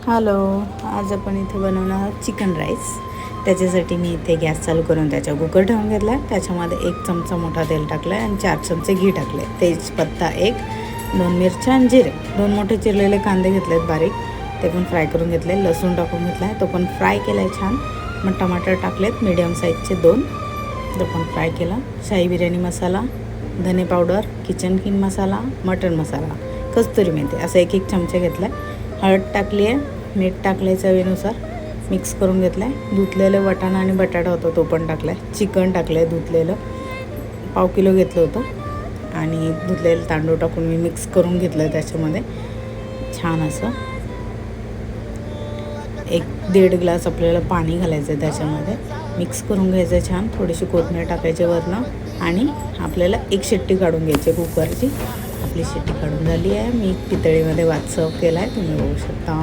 Hello, आज आपण इथे बनवणार आहोत चिकन राईस. त्याच्यासाठी मी इथे गॅस चालू करून त्याच्या कुकर ठेवून घेतला आहे. त्याच्यामध्ये 1 चमचा मोठा तेल टाकलं आहे आणि 4 चमचे घी टाकले. तेजपत्ता 1, 2 मिरच्या आणि जिरे, 2 मोठे चिरलेले कांदे घेतलेत बारीक, ते पण फ्राय करून घेतले. लसूण टाकून घेतला आहे, तो पण फ्राय केला आहे छान. मग टमाटर टाकलेत मीडियम साईजचे 2, तो पण फ्राय केला. शाही बिर्याणी मसाला, धने पावडर, किचन किंग मसाला, मटन मसाला, कस्तुरी मेथी असं 1-1 चमचे घेतला आहे. हळद टाकली आहे, मीठ टाकलं चवीनुसार, मिक्स करून घेतलं आहे. धुतलेलं वाटाणा आणि बटाटा होतं तो पण टाकला आहे. चिकन टाकलं आहे धुतलेलं, पाव किलो घेतलं होतं आणि धुतलेलं तांदूळ टाकून मी मिक्स करून घेतलं आहे. त्याच्यामध्ये छान असं 1-1.5 ग्लास आपल्याला पाणी घालायचं आहे. त्याच्यामध्ये मिक्स करून घ्यायचं आहे छान. थोडीशी कोथिंबीर टाकायची वरनं आणि आपल्याला 1 शिट्टी काढून घ्यायची कुकरची. आपली शिट्टी काढून झाली आहे. मी पितळीमध्ये वात सर्व केला आहे, तुम्ही बघू शकता.